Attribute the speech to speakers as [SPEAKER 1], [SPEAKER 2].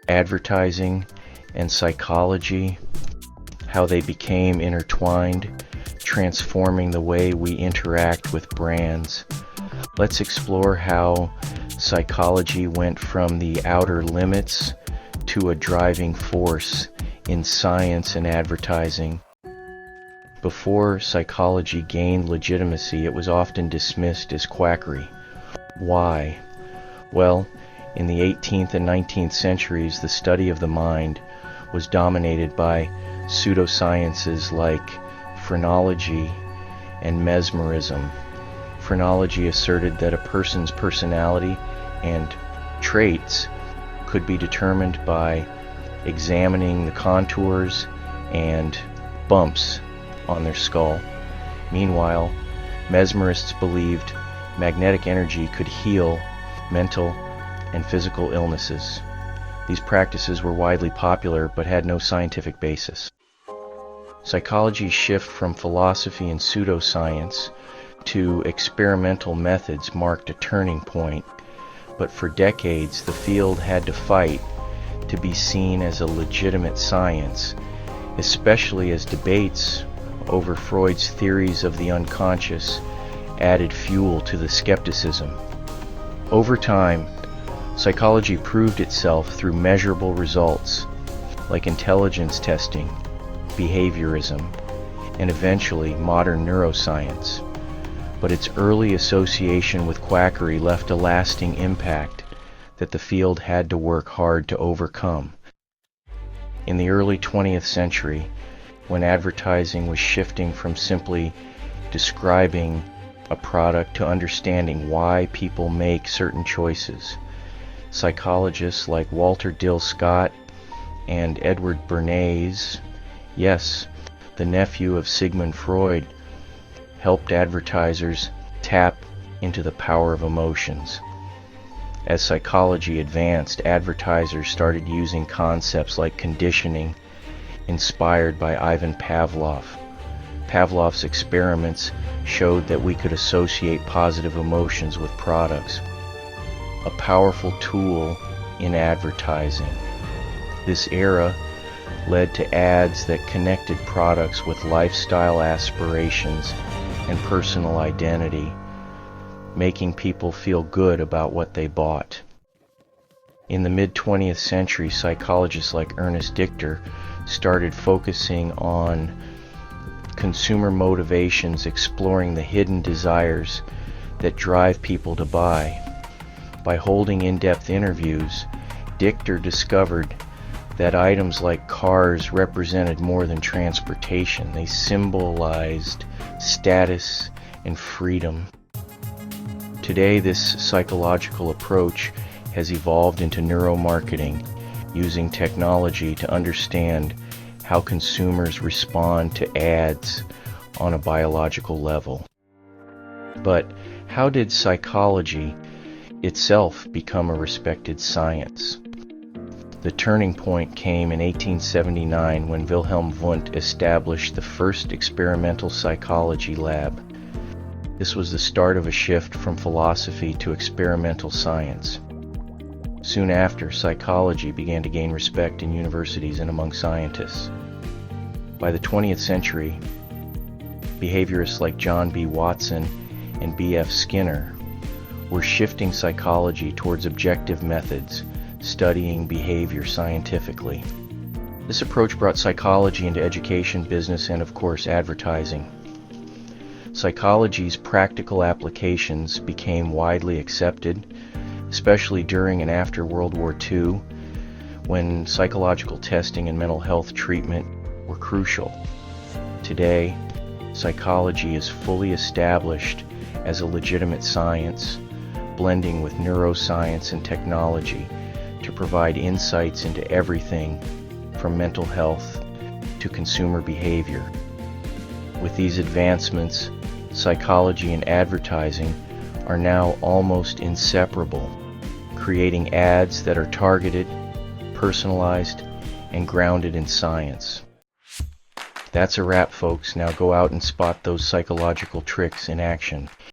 [SPEAKER 1] advertising and psychology, how they became intertwined, transforming the way we interact with brands. Let's explore how psychology went from the outer limits to a driving force in science and advertising. Before psychology gained legitimacy, it was often dismissed as quackery. Why? Well, in the 18th and 19th centuries, the study of the mind was dominated by pseudosciences like phrenology and mesmerism. Phrenology asserted that a person's personality and traits could be determined by examining the contours and bumps on their skull. Meanwhile, mesmerists believed magnetic energy could heal mental and physical illnesses. These practices were widely popular but had no scientific basis. Psychology's shift from philosophy and pseudoscience to experimental methods marked a turning point, but for decades the field had to fight to be seen as a legitimate science, especially as debates over Freud's theories of the unconscious added fuel to the skepticism. Over time, psychology proved itself through measurable results like intelligence testing, behaviorism, and eventually modern neuroscience. But its early association with quackery left a lasting impact that the field had to work hard to overcome. In the early 20th century, when advertising was shifting from simply describing a product to understanding why people make certain choices, psychologists like Walter Dill Scott and Edward Bernays, yes, the nephew of Sigmund Freud, helped advertisers tap into the power of emotions. As psychology advanced, advertisers started using concepts like conditioning, inspired by Ivan Pavlov. Pavlov's experiments showed that we could associate positive emotions with products, a powerful tool in advertising. This era led to ads that connected products with lifestyle aspirations and personal identity, making people feel good about what they bought. In the mid-20th century, psychologists like Ernest Dichter started focusing on consumer motivations, exploring the hidden desires that drive people to buy. By holding in-depth interviews, Dichter discovered that items like cars represented more than transportation. They symbolized status and freedom. Today, this psychological approach has evolved into neuromarketing, using technology to understand how consumers respond to ads on a biological level. But how did psychology itself become a respected science? The turning point came in 1879 when Wilhelm Wundt established the first experimental psychology lab. This was the start of a shift from philosophy to experimental science. Soon after, psychology began to gain respect in universities and among scientists. By the 20th century, behaviorists like John B. Watson and B.F. Skinner were shifting psychology towards objective methods, studying behavior scientifically. This approach brought psychology into education, business, and of course, advertising. Psychology's practical applications became widely accepted, especially during and after World War II, when psychological testing and mental health treatment were crucial. Today, psychology is fully established as a legitimate science, blending with neuroscience and technology to provide insights into everything from mental health to consumer behavior. With these advancements, psychology and advertising are now almost inseparable, creating ads that are targeted, personalized, and grounded in science. That's a wrap, folks. Now go out and spot those psychological tricks in action.